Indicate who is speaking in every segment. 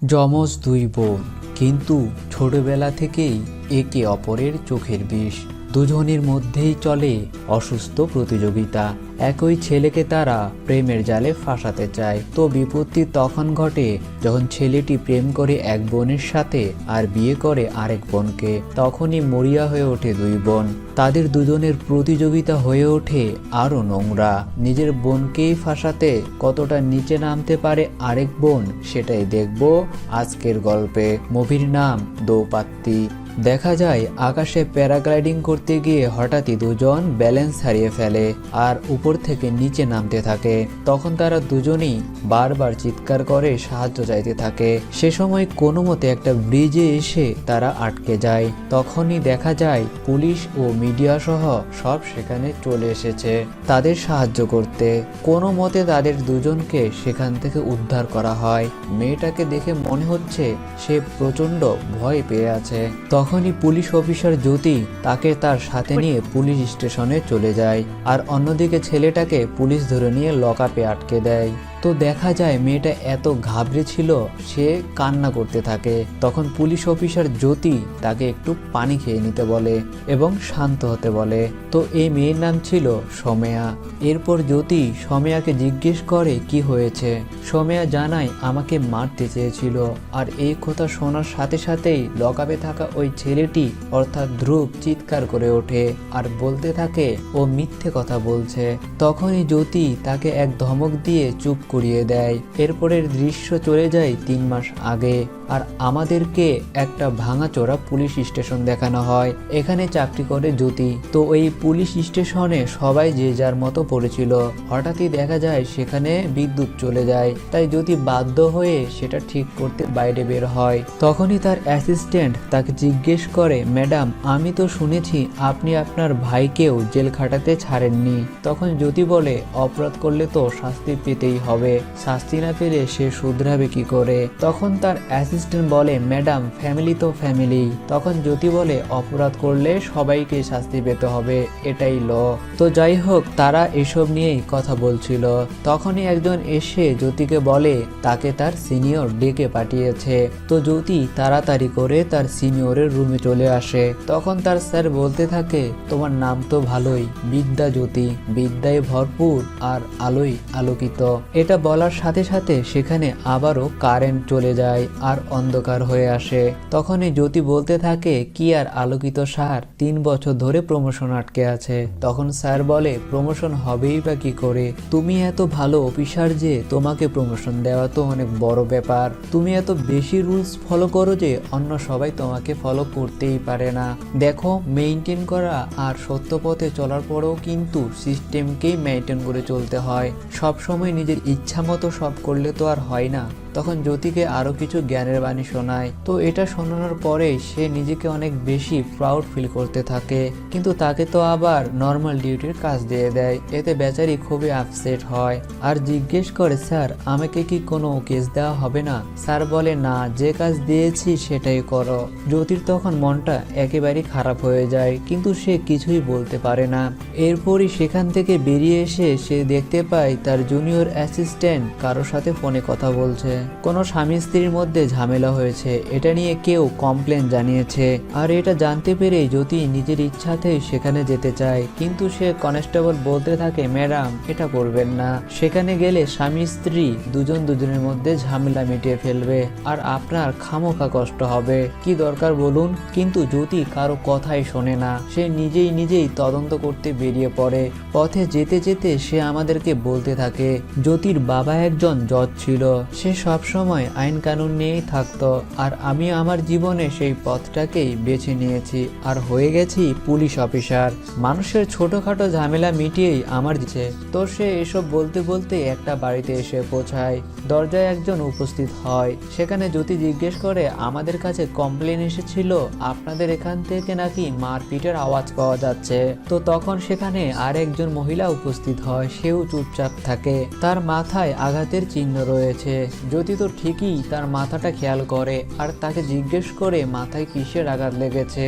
Speaker 1: যমজ দুই বোন, কিন্তু ছোটবেলা থেকেই একে অপরের চোখের বিষ। দুজনের মধ্যেই চলে অসুস্থ প্রতিযোগিতা। একই ছেলেকে তারা প্রেমের জালে ফাঁসাতে চায়। তো বিপত্তি তখন ঘটে যখন ছেলেটি প্রেম করে এক বোনের সাথে আর বিয়ে করে আরেক বোনকে। তখনই মরিয়া হয়ে ওঠে দুই বোন। তাদের দুজনের প্রতিযোগিতা হয়ে ওঠে আরো নোংরা। নিজের বোনকেই ফাঁসাতে কতটা নিচে নামতে পারে আরেক বোন, সেটাই দেখব আজকের গল্পে। মুভির নাম দৌপাত্তি। দেখা যায় আকাশে প্যারাগ্লাইডিং করতে গিয়ে হঠাৎই দুজন ব্যালেন্স হারিয়ে ফেলে আর উপর থেকে নিচে নামতে থাকে। তখন তারা দুজনেই বারবার চিৎকার করে সাহায্য চাইতে থাকে। সে সময় কোনো মতে একটা ব্রিজে এসে তারা আটকে যায়। তখনই দেখা যায় পুলিশ ও মিডিয়া সহ সব সেখানে চলে এসেছে তাদের সাহায্য করতে। কোনো মতে তাদের দুজনকে সেখান থেকে উদ্ধার করা হয়। মেয়েটাকে দেখে মনে হচ্ছে সে প্রচন্ড ভয় পেয়ে আছে। তখনই পুলিশ অফিসার জ্যোতি তাকে তার সাথে নিয়ে পুলিশ স্টেশনে চলে যায়, আর অন্যদিকে ছেলেটাকে পুলিশ ধরে নিয়ে লকআপে আটকে দেয়। তো দেখা যায় মেয়েটা এত ঘাবড়ে ছিল, সে কান্না করতে থাকে। তখন পুলিশ অফিসার জ্যোতি তাকে একটু পানি খেয়ে নিতে বলে এবং শান্ত হতে বলে। তো এই মেয়ের নাম ছিল সৌম্যা। এরপর জ্যোতি সৌম্যাকে জিজ্ঞেস করে কি হয়েছে। সৌম্যা জানায় আমাকে মারতে চেয়েছিল। আর এই কথা শোনার সাথে সাথেই লকআপে থাকা ওই ছেলেটি অর্থাৎ ধ্রুব চিৎকার করে ওঠে আর বলতে থাকে ও মিথ্যে কথা বলছে। তখনই জ্যোতি তাকে এক ধমক দিয়ে চুপ করিয়ে দেয়। এরপরের দৃশ্য চলে যায় 3 মাস আগে, আর আমাদেরকে একটা ভাঙাচোরা পুলিশ স্টেশন দেখানো হয়। এখানে চাকরি করে জ্যোতি। তো ওই পুলিশ স্টেশনে সবাই যে যার মতো পড়েছিল। হঠাৎই দেখা যায় সেখানে বিদ্যুৎ চলে যায়, তাই জ্যোতি বাধ্য হয়ে সেটা ঠিক করতে বাইরে বের হয়। তখনই তার অ্যাসিস্ট্যান্ট তাকে জিজ্ঞেস করে, ম্যাডাম আমি তো শুনেছি আপনি আপনার ভাইকেও জেল খাটাতে ছাড়েননি। তখন জ্যোতি বলে অপরাধ করলে তো শাস্তি পেতেই হবে, শাস্তি না পেলে সে শুধরাবে কি করে। তখন তার অ্যাসিস্ট্যান্ট বলে, ম্যাডাম ফ্যামিলি তো ফ্যামিলি। তখন জ্যোতি বলে অপরাধ করলে সবাইকে শাস্তি পেতে হবে, এটাই ল। তো যাই হোক, তারা এসব নিয়েই কথা বলছিল। তখনই একজন এসে জ্যোতিকে বলে তাকে তার সিনিয়র ডেকে পাঠিয়েছে। তো জ্যোতি তাড়াতাড়ি করে তার সিনিয়রের রুমে চলে আসে। তখন তার স্যার বলতে থাকে, তোমার নাম তো ভালোই, বিদ্যা জ্যোতি, বিদ্যায় ভরপুর আর আলোয় আলোকিত। এটা বলার সাথে সাথে সেখানে আবারও কারেন্ট চলে যায় আর অন্ধকার হয়ে আসে। তখনই জ্যোতি বলতে থাকে, কি আর আলোকিত স্যার, 3 বছর ধরে প্রমোশন আটকে আছে। তখন স্যার বলে, প্রমোশন হবেই বা কি করে, তুমি এত ভালো অফিসার যে তোমাকে প্রমোশন দেওয়া তো অনেক বড় ব্যাপার। তুমি এত বেশি রুলস ফলো করো যে অন্য সবাই তোমাকে ফলো করতেই পারে না। দেখো, মেইনটেইন করা আর সত্য পথে চলার পরেও কিন্তু সিস্টেমকেই মেইনটেইন করে চলতে হয়। সব সময় নিজের ইচ্ছা মতো সব করলে তো আর হয় না। তখন জ্যোতিকে আরো কিছু জ্ঞানের বাণী শোনায়। তো এটা শোনানোর পরে সে নিজেকে অনেক বেশি প্রাউড ফিল করতে থাকে, কিন্তু তাকে তো আবার নর্মাল ডিউটির কাজ দিয়ে দেয়। এতে বেচারি খুবই আপসেট হয় আর জিজ্ঞেস করে, স্যার আমাকে কি কোনো কেস দেওয়া হবে না? স্যার বলে, না, যে কাজ দিয়েছি সেটাই করো। জ্যোতির তখন মনটা একেবারেই খারাপ হয়ে যায়, কিন্তু সে কিছুই বলতে পারে না। এরপরই সেখান থেকে বেরিয়ে এসে সে দেখতে পায় তার জুনিয়র অ্যাসিস্ট্যান্ট কারোর সাথে ফোনে কথা বলছে। কোনো স্বামী স্ত্রীর মধ্যে ঝামেলা হয়েছে, এটা নিয়ে কেউ কমপ্লেন জানিয়েছে। আর এটা জানতে পেরে জ্যোতি নিজের ইচ্ছাতেই সেখানে যেতে চায়, কিন্তু সে কনস্টেবল বলতে থাকে, ম্যাডাম এটা করবেন না, সেখানে গেলে স্বামী স্ত্রী দুজনের মধ্যে ঝামেলা মিটিয়ে ফেলবে আর আপনার খামোখা কষ্ট হবে। কি দরকার বলুন? কিন্তু জ্যোতি কারো কথাই শোনে না। সে নিজেই তদন্ত করতে বেরিয়ে পড়ে। পথে যেতে যেতে সে আমাদেরকে বলতে থাকে, জ্যোতির বাবা একজন জজ ছিল। সে সব সময় আইন কানুন নিয়েই থাকতো, আর আমি আমার জীবনে সেই পথটাকেই বেছে নিয়েছি আর হয়ে গেছি পুলিশ অফিসার। মানুষের ছোটখাটো ঝামেলা মিটিয়েই আমার দিচ্ছে। তো সে এসব বলতে বলতে একটা বাড়িতে এসে পৌঁছায়। দরজায় একজন উপস্থিত হয়। সেখানে জ্যোতি জিজ্ঞেস করে, আমাদের কাছে কমপ্লেন এসেছিল আপনাদের এখান থেকে নাকি মারপিটের আওয়াজ পাওয়া যাচ্ছে। তো তখন সেখানে আর একজন মহিলা উপস্থিত হয়। সেও চুপচাপ থাকে, তার মাথায় আঘাতের চিহ্ন রয়েছে। জ্যোতি তো ঠিকই তার মাথাটা খেয়াল করে আর তাকে জিজ্ঞেস করে মাথায় কিসের আঘাত লেগেছে।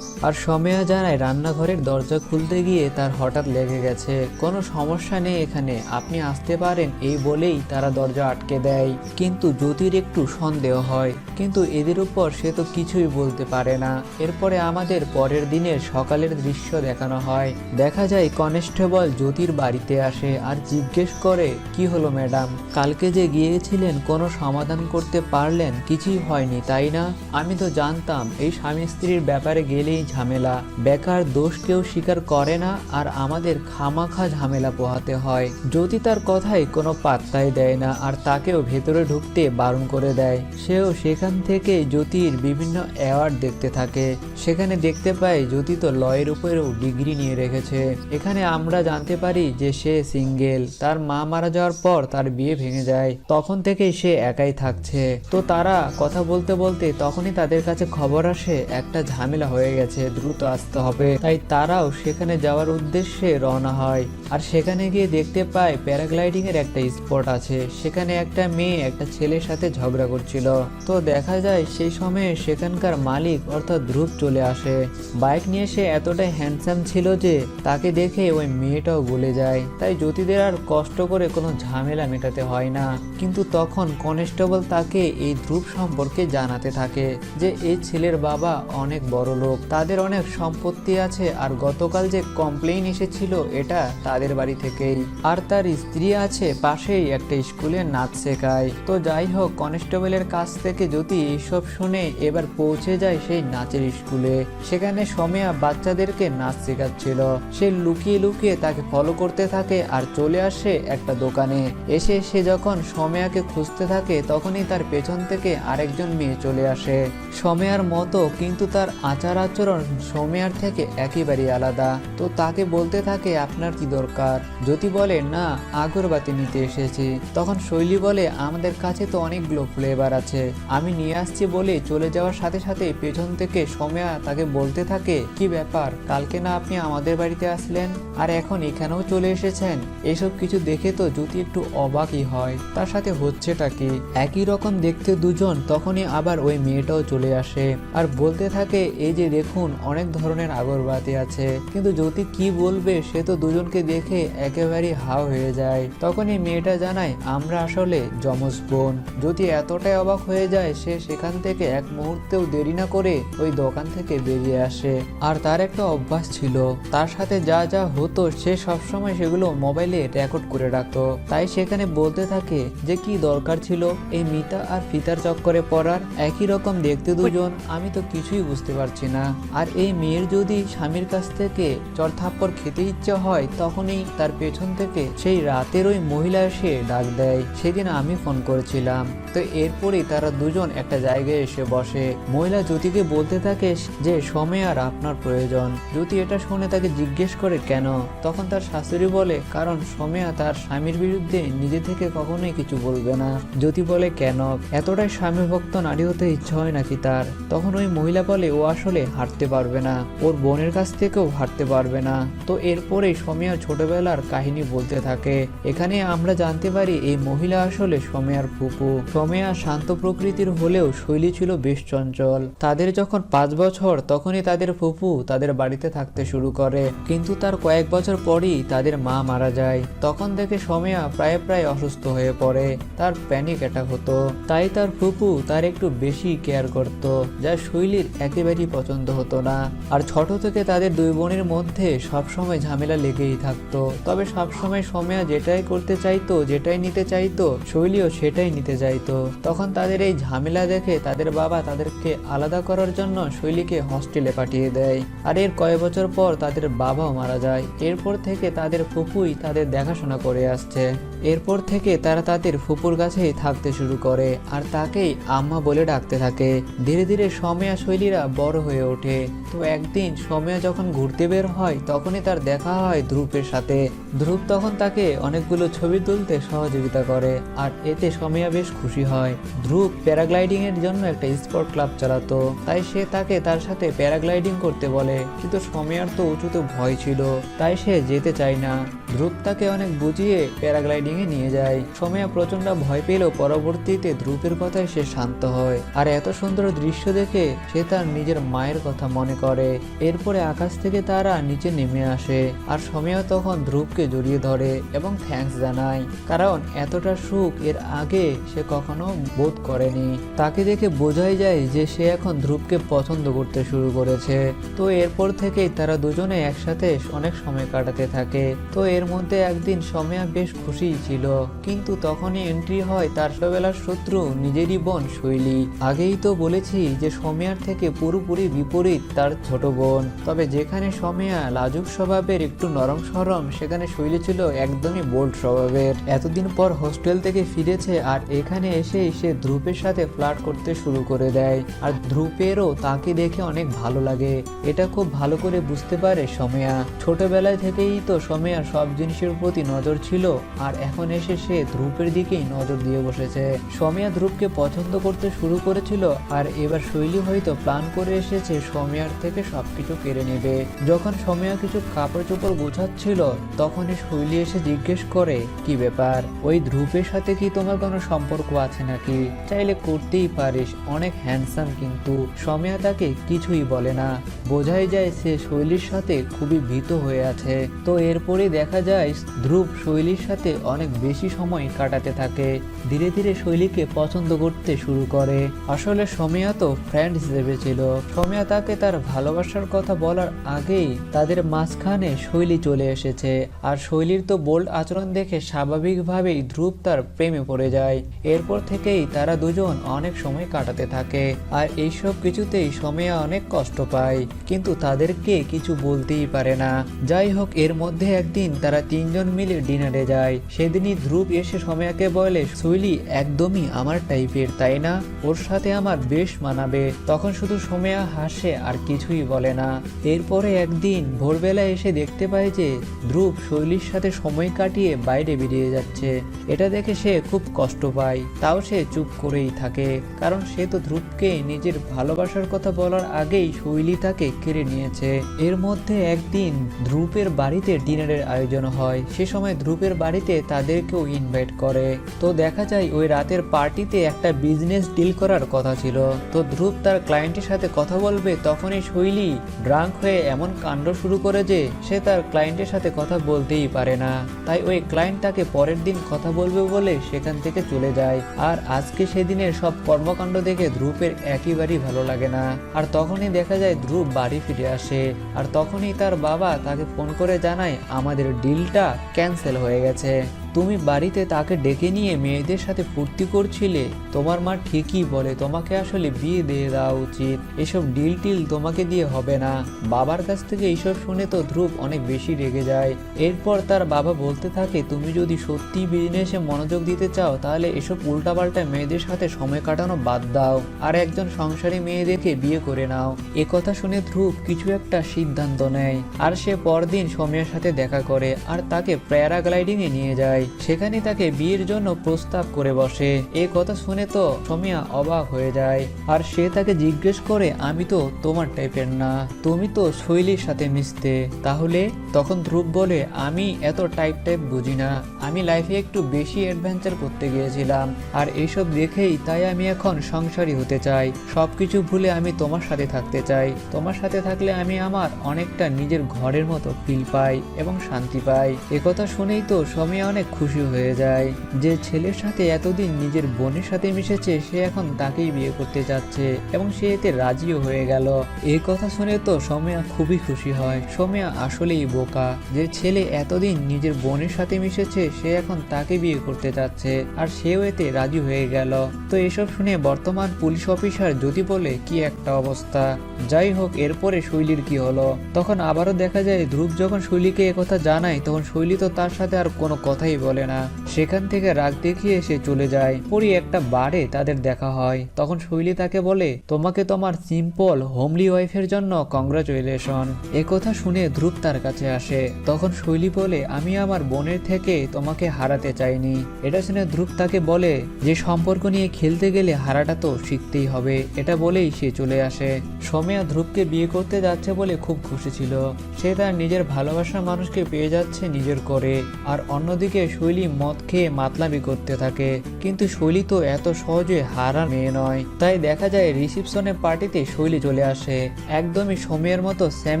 Speaker 1: আর সৌম্যা জানায় রান্নাঘরের দরজা খুলতে গিয়ে তার হঠাৎ লেগে গেছে। কোনো সমস্যা নেই এখানে, আপনি আসতে পারেন, এই বলেই তারা দরজা আটকে দেয়। কিন্তু জ্যোতির একটু সন্দেহ হয়, কিন্তু এদের উপর সে তো কিছুই বলতে পারে না। এরপরে আমাদের পরের দিনের সকালের দৃশ্য দেখানো হয়। দেখা যায় কনস্টেবল জ্যোতির বাড়িতে আসে আর জিজ্ঞেস করে, কি হলো ম্যাডাম, কালকে যে গিয়েছিলেন কোনো সমাধান করতে পারলেন? কিছুই হয়নি তাই না? আমি তো জানতাম এই স্বামী স্ত্রীর ব্যাপারে গেলেই ঝামেলা, বেকার দোষ কেউ স্বীকার করে না আর আমাদের খামাখা ঝামেলা পোহাতে হয়। জ্যোতি তার কথায় কোনো পাত্তাই দেয় না আর তাকেও ভেতরে ঢুকতে বারণ করে দেয়। সেও সেখান থেকে জ্যোতির বিভিন্ন অ্যাওয়ার্ড দেখতে থাকে। সেখানে দেখতে পায় জ্যোতি তো লয়ের উপরেও ডিগ্রি নিয়ে রেখেছে। এখানে আমরা জানতে পারি যে সে সিঙ্গেল, তার মা মারা যাওয়ার পর তার বিয়ে ভেঙে যায়, তখন থেকেই সে একাই থাকছে। তো তারা কথা বলতে বলতে তখনই তাদের কাছে খবর আসে একটা ঝামেলা হয়ে গেছে, দ্রুত আসতে হবে। তাই তারাও সেখানে যাওয়ার উদ্দেশ্যে রওনা হয়। আর সেখানে গিয়ে দেখতে পায় প্যারাগ্লাইডিং এর একটা স্পট আছে। সেখানে একটা মেয়ে একটা ছেলের সাথে ঝগড়া করছিল। তো দেখা যায় সেই সময়ে সেখানকার মালিক অর্থাৎ ধ্রুব চলে আসে। বাইক নিয়ে সে এতটাই হ্যান্ডসাম ছিল যে তাকে দেখে ওই মেয়েটাও গলে যায়। তাই জ্যোতিদের আর কষ্ট করে কোনো ঝামেলা মেটাতে হয় না। কিন্তু তখন কনস্টেবল তাকে এই ধ্রুব সম্পর্কে জানাতে থাকে যে এই ছেলের বাবা অনেক বড় লোক, তাদের অনেক সম্পত্তি আছে, আর গতকাল যে কমপ্লেইন এসেছিল এটা তাদের বাড়ি থেকেই। আর তার স্ত্রী আছে পাশেই একটা স্কুলে নাচ শেখায়। তো যাই হোক, কনস্টেবলের কাছ থেকে জ্যোতি এইসব শুনে এবার পৌঁছে যায় সেই নাচের স্কুলে। সেখানে সৌম্যা বাচ্চাদেরকে নাচ শেখাচ্ছিল। সে লুকিয়ে লুকিয়ে তাকে ফলো করতে থাকে আর চলে আসে একটা দোকানে। এসে সে যখন সৌম্যাকে খুঁজতে থাকে তখনই তার পেছন থেকে আরেকজন মেয়ে চলে আসে সৌম্যার মতো, কিন্তু তার আচার আচরণ সৌম্যার থেকে একেবারেই আলাদা। তো তাকে বলতে থাকে, আপনার কি দরকার? জ্যোতি বলে, না, আগরবাতি নিতে এসেছি। তখন শৈলী বলে, আমাদের কাছে তো অনেকগুলো ফ্লেভার আছে, আমি নিয়ে আসছি বলে চলে যাওয়ার সাথে সাথে পেছন থেকে সৌম্যা তাকে বলতে থাকে, কি ব্যাপার, কালকে না আপনি আমাদের বাড়িতে আসলেন আর এখন এখানেও চলে এসেছেন? এসব কিছু দেখে তো জ্যোতি একটু অবাকই হয়, তার সাথে হচ্ছেটা কি? একই রকম দেখতে দুজন। তখনই আবার ওই মেয়েটাও চলে আসে আর বলতে থাকে, এই যে দেখুন অনেক ধরনের আগরবাতি আছে। কিন্তু জ্যোতি কি বলবে, সে তো দুজনকে দেখে একেবারেই হাও হয়ে যায়। তখনই মেয়েটা জানায়, আমরা আসলে যমজ বোন। জ্যোতি এতটাই অবাক হয়ে যায়, সে সেখান থেকে এক মুহূর্তেও দেরি না করে ওই দোকান থেকে বেরিয়ে আসে। আর তার একটা অভ্যাস ছিল, তার সাথে যা যা হতো সে সবসময় সেগুলো মোবাইলে রেকর্ড করে রাখতো। তাই সেখানে বলতে থাকে যে কি দরকার ছিল এই মিতা আর ফিতার চক্করে পড়ার, একই রকম দেখতে দুজন, আমি তো কিছুই বুঝতে পারছি না। আর এই মেয়ের যদি স্বামীর কাছ থেকে চড়থাপ্পড় খেতে ইচ্ছে হয় তখনই তার পেছন থেকে সেই রাতের ওই মহিলা এসে ডাক দেয়, সেদিন আমি ফোন করেছিলাম। তো এরপরেই তারা দুজন একটা জায়গায় এসে বসে। মহিলা জ্যোতিকে বলতে থাকে যে সৌম্যার আপনার প্রয়োজন। জ্যোতি এটা শুনে তাকে জিজ্ঞেস করে কেন? তখন তার শাশুড়ি বলে, কারণ সৌম্যা তার স্বামীর বিরুদ্ধে নিজে থেকে কখনোই কিছু বলবে না। জ্যোতি বলে, কেন? এতটাই স্বামী ভক্ত নারী হতে ইচ্ছা হয় নাকি তার? তখন ওই মহিলা বলে, ও আসলে হাঁটতে পারবে না, ওর বোনের কাছ থেকেও হাঁটতে পারবে না। তো এরপরেই সৌম্যার ছোটবেলার কাহিনী বলতে থাকে। এখানে আমরা জানতে পারি এই মহিলা আসলে সৌম্যার ফুপু। সৌম্যা শান্ত প্রকৃতির হলেও শৈলী ছিল বেশ চঞ্চল। তাদের যখন 5 বছর তখনই তাদের ফুপু তাদের বাড়িতে থাকতে শুরু করে, কিন্তু তার কয়েক বছর পরই তাদের মা মারা যায়। তখন থেকে সৌম্যা প্রায় অসুস্থ হয়ে পড়ে, তার প্যানিক অ্যাটাক হতো। তাই তার ফুপু তার একটু বেশি কেয়ার করত, যা শৈলীর একেবারেই পছন্দ হতো না। আর ছোট থেকে তাদের দুই বোনের মধ্যে সবসময় ঝামেলা লেগেই থাকতো। তবে সবসময় সৌম্যা যেটাই করতে চাইতো, যেটাই নিতে চাইতো, শৈলীও সেটাই নিতে চাইতো। তখন তাদের এই ঝামেলা দেখে তাদের বাবা তাদেরকে আলাদা করার জন্য শৈলীকে হস্টেলে পাঠিয়ে দেয়। আর এর কয়েক বছর পর তাদের বাবাও মারা যায়। এরপর থেকে তাদের ফুপুই তাদের দেখাশোনা করে আসছে। এরপর থেকে তারা তাদের ফুপুর কাছেই থাকতে শুরু করে আর তাকেই আম্মা বলে ডাকতে থাকে। ধীরে ধীরে সৌম্যা শৈলীরা বড় হয়ে ওঠে। তো একদিন সৌম্যা যখন ঘুরতে বের হয় তখনই তার দেখা হয় ধ্রুবের সাথে। ধ্রুব তখন তাকে অনেকগুলো ছবি তুলতে সহযোগিতা করে আর এতে সৌম্যা বেশ খুশি হয়। ধ্রুব প্যারাগ্লাইডিং এর জন্য একটা স্পোর্ট ক্লাব চালাতো, তাই সে তাকে তার সাথে প্যারাগ্লাইডিং করতে বলে। কিন্তু সৌম্যার তো উঁচুতে ভয় ছিল, তাই সে যেতে চায় না। ধ্রুব তাকে অনেক বুঝিয়ে প্যারাগ্লাইডিং ভেঙে নিয়ে যায়। সোমিয়া প্রচন্ড ভয় পেলেও পরবর্তীতে ধ্রুবের কথায় সে শান্ত হয়। আর এত সুন্দর দৃশ্য দেখে সে তার নিজের মায়ের কথা মনে করে। এরপরে আকাশ থেকে তারা নিচে নেমে আসে আর সোমিয়া তখন ধ্রুবকে জড়িয়ে ধরে এবং থ্যাঙ্কস জানায়, কারণ এতটা সুখ এর আগে সে কখনো বোধ করেনি। তাকে দেখে বোঝাই যায় যে সে এখন ধ্রুবকে পছন্দ করতে শুরু করেছে। তো এরপর থেকেই তারা দুজনে একসাথে অনেক সময় কাটাতে থাকে। তো এর মধ্যে একদিন সোমিয়া বেশ খুশিই ছিল, কিন্তু তখনই এন্ট্রি হয় তার ছোটবেলার শত্রু নিজেরই বোন শৈলী। আগেই তো বলেছি যে সোমিয়ার থেকে পুরোপুরি বিপরীত তার ছোট বোন। তবে যেখানে সোমিয়া লাজুক স্বভাবের একটু নরম সরম, সেখানে শৈলী ছিল একদমই বোল্ড স্বভাবের। এতদিন পর হোস্টেল থেকে ফিরেছে আর এখানে এসেই সে ধ্রুবের সাথে ফ্লার্ট করতে শুরু করে দেয়। আর ধ্রুবেরও তাকে দেখে অনেক ভালো লাগে, এটা খুব ভালো করে বুঝতে পারে সোমিয়া। ছোটবেলায় থেকেই তো সোমিয়ার সব জিনিসের প্রতি নজর ছিল, আর এখন এসে সে ধ্রুবের দিকেই নজর দিয়ে বসেছে। সোমিয়া ধ্রুবকে পছন্দ করতে শুরু করেছিল, আর এবার শৈলী হয়তো প্ল্যান করে এসেছে সোমিয়ার থেকে সবকিছু কেড়ে নেবে। যখন সোমিয়া কিছু কাপড় চোপড় গোছাচ্ছিল, তখনই শৈলী এসে জিজ্ঞেস করে, কি ব্যাপার, ওই ধ্রুবের সাথে কি তোমার কোনো সম্পর্ক আছে নাকি? চাইলে করতেই পারিস, অনেক হ্যান্ডসাম। কিন্তু সোমিয়া তাকে কিছুই বলে না, বোঝাই যায় সে শৈলীর সাথে খুবই ভীত হয়ে আছে। তো এরপরে দেখা যায় ধ্রুব শৈলীর সাথে অনেক বেশি সময় কাটাতে থাকে। ধীরে ধীরে শৈলীকে পছন্দ করতে শুরু করে। আসলে সোমিয়া তো ফ্রেন্ড হিসেবে ছিল। সোমিয়া তাকে তার ভালোবাসার কথা বলার আগেই তাদের মাঝখানে শৈলী চলে এসেছে। আর শৈলীর তো বোল্ড আচরণ দেখে স্বাভাবিকভাবেই ধ্রুব তার প্রেমে পড়ে যায়। এরপর থেকেই তারা দুজন অনেক সময় কাটাতে থাকে। আর এইসব কিছুতেই সোমিয়া অনেক কষ্ট পায়, কিন্তু তাদেরকে কিছু বলতেই পারে না। যাই হোক, এর মধ্যে একদিন তারা তিনজন মিলে ডিনারে যায়। সেদিনই ধ্রুব এসে সোমিয়াকে বলে, শৈলী একদমই আমার টাইপের, তাই না? ওর সাথে আমার বেশ মানাবে। তখন শুধু সোমিয়া হাসে আর কিছুই বলে না। এরপরে একদিন ভোরবেলা এসে দেখতে পায় যে ধ্রুব শৈলীর সাথে সময় কাটিয়ে বাইরে বেরিয়ে যাচ্ছে। এটা দেখে সে খুব কষ্ট পায়, তাও সে চুপ করেই থাকে, কারণ সে তো ধ্রুবকে নিজের ভালোবাসার কথা বলার আগেই শৈলী তাকে কেড়ে নিয়েছে। এর মধ্যে একদিন ধ্রুবের বাড়িতে ডিনারের আয়োজন হয়। সে সময় ধ্রুবের বাড়িতে তাদেরকেও ইনভাইট করে। তো দেখা যায় ওই রাতের পার্টিতে একটা বিজনেস ডিল করার কথা ছিল। তো ধ্রুব তার ক্লায়েন্টের সাথে কথা বলবে, তখনই শৈলী ড্রাঙ্ক হয়ে এমন কাণ্ড শুরু করে যে সে তার ক্লায়েন্টের সাথে কথা বলতেই পারে না। তাই ওই ক্লায়েন্ট তাকে পরের দিন কথা বলবে বলে সেখান থেকে চলে যায়। আর আজকে সেদিনের সব কর্মকাণ্ড দেখে ধ্রুবের একেবারেই ভালো লাগে না। আর তখনই দেখা যায় ধ্রুব বাড়ি ফিরে আসে। আর তখনই তার বাবা তাকে ফোন করে জানায়, আমাদের ডিলটা ক্যান্সেল হয়ে গেছে। তুমি বাড়িতে তাকে ডেকে নিয়ে মেয়েদের সাথে ফুর্তি করছিলে। তোমার মা ঠিকই বলে, তোমাকে আসলে বিয়ে দিয়ে দেওয়া উচিত। এসব ডিল টিল তোমাকে দিয়ে হবে না। বাবার কাছ থেকে এইসব শুনে তো ধ্রুব অনেক বেশি রেগে যায়। এরপর তার বাবা বলতে থাকে, তুমি যদি সত্যি বিজনেসে মনোযোগ দিতে চাও, তাহলে এসব উল্টাপাল্টা মেয়েদের সাথে সময় কাটানো বাদ দাও, আর একজন সংসারী মেয়ে দেখে বিয়ে করে নাও। এ কথা শুনে ধ্রুব কিছু একটা সিদ্ধান্ত নেয়। আর সে পরদিন সোমিয়ার সাথে দেখা করে আর তাকে প্যারাগ্লাইডিং এ নিয়ে যায়। সেখানে তাকে বিয়ের জন্য প্রস্তাব করে বসে। এই কথা শুনে তো সোমিয়া অবাক হয়ে যায়। আর সে তাকে জিজ্ঞেস করে, আমি তো তোমার টাইপের না, তুমি তো শৈলীর সাথে মিশতে। তাহলে? তখন ধ্রুব বলে, আমি এত টাইপ বুঝি না, আমি লাইফে একটু বেশি অ্যাডভেঞ্চার করতে গিয়েছিলাম। আর এইসব দেখেই তাই আমি এখন সংসারী হতে চাই। সবকিছু ভুলে আমি তোমার সাথে থাকতে চাই। তোমার সাথে থাকলে আমি আমার অনেকটা নিজের ঘরের মতো ফিল পাই এবং শান্তি পাই। একথা শুনেই তো সোমিয়া অনেক খুশি হয়ে যায়। যে ছেলের সাথে এতদিন নিজের বোনের সাথে মিশেছে, সে এখন তাকেই বিয়ে করতে যাচ্ছে এবং সে এতে রাজিও হয়ে গেল। এই কথা শুনে তো সোমিয়া খুবই খুশি হয়। সোমিয়া আসলেই বোকা, যে ছেলে এতদিন নিজের বোনের সাথে মিশেছে, সে এখন তাকে বিয়ে করতে যাচ্ছে আর সেও এতে রাজি হয়ে গেল। তো এসব শুনে বর্তমান পুলিশ অফিসার যদি বলে, কি একটা অবস্থা। যাই হোক, এরপরে শৈলীর কি হলো? তখন আবারও দেখা যায় ধ্রুব যখন শৈলীকে একথা জানায়, তখন শৈলী তো তার সাথে আর কোনো কথাই বলে না। সেখান থেকে রাগ দেখিয়ে সে চলে যায়। পরে একটা বারে তাদের দেখা হয়। তখন শৈলী তাকে বলে, তোমাকে তোমার সিম্পল হোমলি ওয়াইফের জন্য কংগ্রাচুলেশন। একথা শুনে ধ্রুব তার কাছে আসে। তখন শৈলী বলে, আমি আমার বোনের থেকে তোমাকে হারাতে চাইনি। এটা শুনে ধ্রুব তাকে বলে যে সম্পর্ক নিয়ে খেলতে গেলে হারাটা তো শিখতেই হবে। এটা বলেই সে চলে আসে। সোমিয়া ধ্রুবকে বিয়ে করতে যাচ্ছে বলে খুব খুশি ছিল। সে তার নিজের ভালোবাসার মানুষকে পেয়ে যাচ্ছে নিজের করে। আর অন্যদিকে শৈলী মদ খেয়ে মাতলামি করতে থাকে, কিন্তু শৈলী তো এত সহজে হারার মেয়ে নয়। তাই দেখা যায় রিসেপশনের পার্টিতে শৈলী চলে আসে একদমই সময়ের মতো, সেম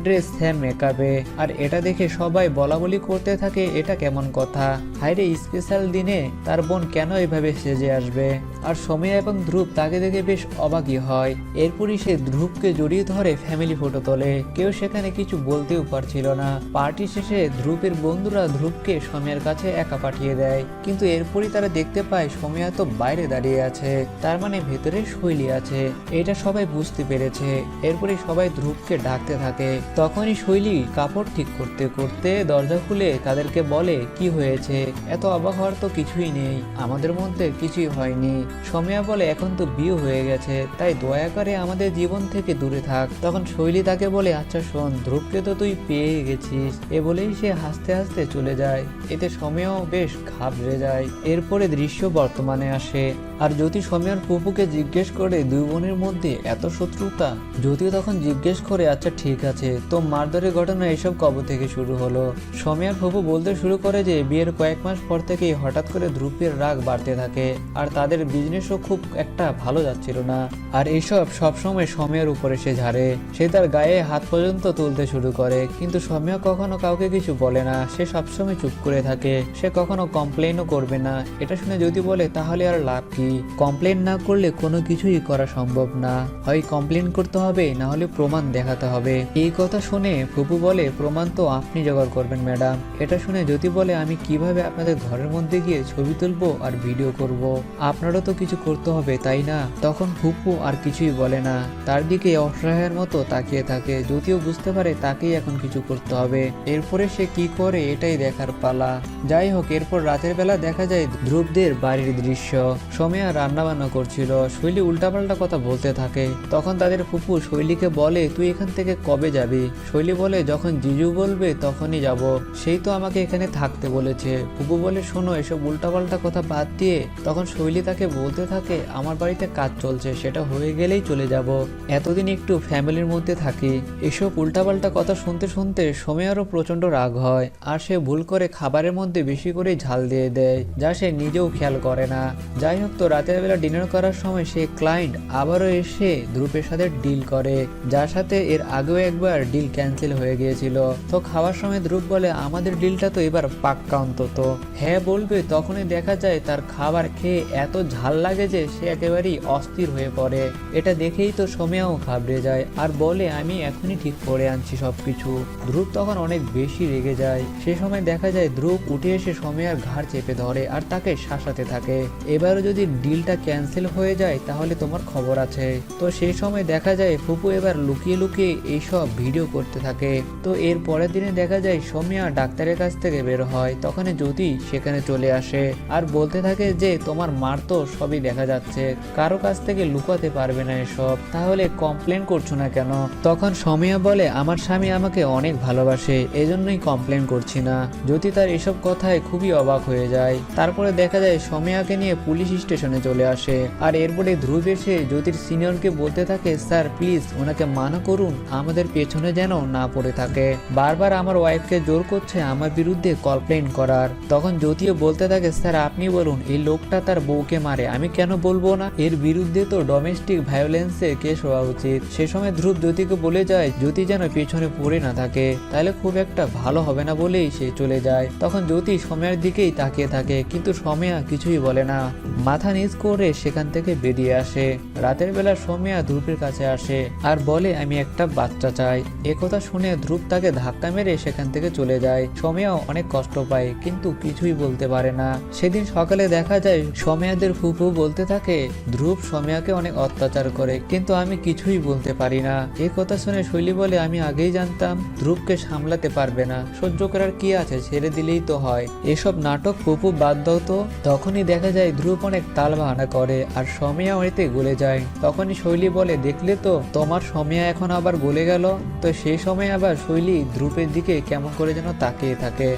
Speaker 1: ড্রেস সেম মেকআপে। আর এটা দেখে সবাই বলাবলি করতে থাকে এটা কেমন কথা, হায়রে স্পেশাল দিনে তার বোন কেন এভাবে সেজে আসবে। আর সমীয়া এবং ধ্রুব তাকে দেখে বেশ অবাকই হয়। এরপরই সে ধ্রুবকে জড়িয়ে ধরে ফ্যামিলি ফটো তোলে। কেউ সেখানে কিছু বলতেও পারছিল না। পার্টি শেষে ধ্রুবের বন্ধুরা ধ্রুবকে সমীয়ার কাছে একা পাঠিয়ে দেয়, কিন্তু এরপরই তারা দেখতে পায় সমীয়া তো বাইরে দাঁড়িয়ে আছে, তার মানে ভেতরে শৈলী আছে। এটা সবাই বুঝতে পেরেছে। এরপরই সবাই ধ্রুবকে ডাকতে থাকে। তখনই শৈলী কাপড় ঠিক করতে করতে দরজা খুলে তাদেরকে বলে, কি হয়েছে, এত অবাক হওয়ার তো কিছুই নেই, আমাদের মধ্যে কিছুই হয়নি। সমীয়া বলে, এখন তো বিয়ে হয়ে গেছে, তাই দয়া করে আমাদের জীবন থেকে দূরে থাক। তখন শৈলী তাকে বলে, আচ্ছা শোন, ধ্রুবকে তো তুই পেয়ে গেছিস। এ বলেই সে হাসতে হাসতে চলে যায়। এতে সমীয়াও বেশ ঘাবড়ে যায়। এরপরে দৃশ্য বর্তমানে আসে, আর জ্যোতি সমীয়ার ফুপুকে জিজ্ঞেস করে দুই বোনের মধ্যে এত শত্রুতা। জ্যোতি তখন জিজ্ঞেস করে, আচ্ছা ঠিক আছে, তো মারধরের ঘটনা এসব কবে থেকে শুরু হলো? সমীয়ার ফুপু বলতে শুরু করে যে বিয়ের কয়েক মাস পর থেকেই হঠাৎ করে ধ্রুবের রাগ বাড়তে থাকে, আর তাদের বিজনেসও খুব একটা ভালো যাচ্ছিল না। আর এইসব সবসময় সময়ের উপরে সে ঝাড়ে। সে তার গায়ে হাত পর্যন্ত তুলতে শুরু করে, কিন্তু সমীয়া কখনো কাউকে কিছু বলে না। সে সবসময় চুপ করে থাকে, সে কখনো কমপ্লেনও করবে না। এটা শুনে যদি বলে, তাহলে আর লাভ কি? কমপ্লেন না করলে কোনো কিছুই করা সম্ভব না, হয় কমপ্লেন করতে হবে, না হলে প্রমাণ দেখাতে হবে। এই কথা শুনে ফুপু বলে, প্রমাণ তো আপনি জোগাড় করবেন ম্যাডাম। এটা শুনে জ্যোতি বলে, আমি কিভাবে আপনাদের ঘরের মধ্যে গিয়ে ছবি তুলবো আর ভিডিও করব? আপনারও তো কিছু করতে হবে, তাই না? তখন ফুপু আর কিছুই বলে না, তার দিকে অসহায়ের মতো তাকিয়ে থাকে। জ্যোতিও বুঝতে পারে তাকেই এখন কিছু করতে হবে। এরপরে সে কি করে এটাই দেখার পালা। যাই হোক, এরপর রাতের বেলা দেখা যায় ধ্রুবদের বাড়ির দৃশ্য। সমীয়া রান্না বান্না করছিল, শৈলী উল্টাপাল্টা কথা বলতে থাকে। তখন তাদের ফুপু শৈলীকে বলে, তুই এখান থেকে কবে যাবি? শৈলী বলে, যখন জিজু বলবে তখনই যাব, সেই তো আমাকে এখানে থাকতে বলেছে। ফুপু বলে, শোনো, এসব উল্টাপাল্টা কথা বাদ দিয়ে। তখন শৈলী তাকে বলতে থাকে, আমার বাড়িতে কাজ চলছে, সেটা হয়ে গেলেই চলে যাব, এতদিন একটু ফ্যামিলির মধ্যে থাকি। এসব উল্টাপাল্টা কথা শুনতে শুনতে সমীয়ারও প্রচন্ড রাগ হয়, আর সে ভুল করে খাবারের মধ্যে বেশি করে ঝাল দিয়ে দেয়, যা সে নিজেও খেয়াল করে না। যাই হোক, তো রাতের বেলা ডিনার করার সময় সে ক্লায়েন্ট আবারও এসে ধ্রুবের সাথে ডিল করে, যার সাথে এর আগেও একবার ডিল ক্যান্সেল হয়ে গিয়েছিল। তো খাওয়ার সময় ধ্রুব বলে, আমাদের ডিলটা তো এবার পাক্কা অন্তত। হ্যাঁ বলবে, তখনই দেখা যায় তার খাবার খেয়ে এত ঝাল লাগে যে সে একেবারেই অস্থির হয়ে পড়ে। এটা দেখেই তো সমীয়াও ঘাবড়ে যায়, আর বলে, আমি এখনই ঠিক করে আনছি সবকিছু। ধ্রুব তখন অনেক বেশি রেগে যায়। সে সময় দেখা যায় ধ্রুব উঠে এসে সমীয়ার ঘাড় চেপে ধরে আর তাকে শাসাতে থাকে, এবারও যদি ডিলটা ক্যান্সেল হয়ে যায় তাহলে তোমার খবর আছে। তো সেই সময় দেখা যায় ফুপু এবার লুকিয়ে লুকিয়ে এইসব ভিডিও করতে থাকে। তো এর পরের দিনে দেখা যায় সমীয়া ডাক্তারের কাছ থেকে বের হয়। তখন জ্যোতি সেখানে চলে আসে আর বলতে থাকে যে, তোমার মার তো সবই দেখা যাচ্ছে, কারো কাছ থেকে লুকাতে পারবে না এসব, তাহলে কমপ্লেন করছো না কেন? তখন সমীয়া বলে, আমার স্বামী আমাকে অনেক ভালোবাসে, এজন্যই কমপ্লেন করছি না। জ্যোতি তার এসব কথায় খুবই অবাক হয়ে যায়। তারপরে দেখা যায় সমীয়াকে নিয়ে পুলিশ স্টেশনে চলে আসে, আর এরপরে ধ্রুব এসে জ্যোতির সিনিয়রকে বলতে থাকে, স্যার প্লিজ ওনাকে মানা করুন, আমাদের পেছনে যেন না পড়ে থাকে, বারবার আমার ওয়াইফকে জোর করছে আমার বিরুদ্ধে কমপ্লেন করার। তখন জ্যোতিও বলতে থাকে, স্যার আপনি বলুন, এই লোকটা তার বউকে মারে, আমি কেন বলবো না? এর বিরুদ্ধে তো ডোমেস্টিক ভায়োলেন্সে কেস হওয়া উচিত। সে সময় ধ্রুব জ্যোতিকে বলে যায়, জ্যোতি যেন পেছনে পড়ে না থাকে, তাহলে খুব একটা ভালো হবে না বলেই সে চলে যায়। তখন জ্যোতি সময়ের দিকেই তাকিয়ে থাকে, কিন্তু সময়া কিছুই বলে না, মাথা নিচ করে সেখান থেকে বেরিয়ে আসে। রাতের বেলা সময়া ধ্রুবের কাছে আসে আর বলে, আমি একটা বাচ্চা চাই। একথা শুনে ধ্রুব তাকে ধাক্কা মেরে সেখান থেকে চলে যায়। সময়াও অনেক কষ্ট পায়, কিন্তু কিছুই বলতে পারে না। সেদিন সকালে দেখা যায় সময়াদের ফুফু বলতে থাকে, ধ্রুব সময়াকে অনেক অত্যাচার করে, কিন্তু আমি কিছুই বলতে পারি না। এই কথা শুনে শৈলী বলে, আমি আগেই জানতাম ধ্রুবকে সামলাতে পারবে না, সহ্য করার কি আছে, ছেড়ে দিলেই তো হয়, এসব নাটক ফুফু বাদ দাও তো। তখনই দেখা যায় ধ্রুব অনেক তাল বাহানা করে আর সময়া এতে গলে যায়। তখনই শৈলী বলে, দেখলে তো তোমার সময়া এখন আবার গলে গেল। তো সেই সময় আবার শৈলী ধ্রুবের দিকে কেমন করে যেন তাকিয়ে থাকে।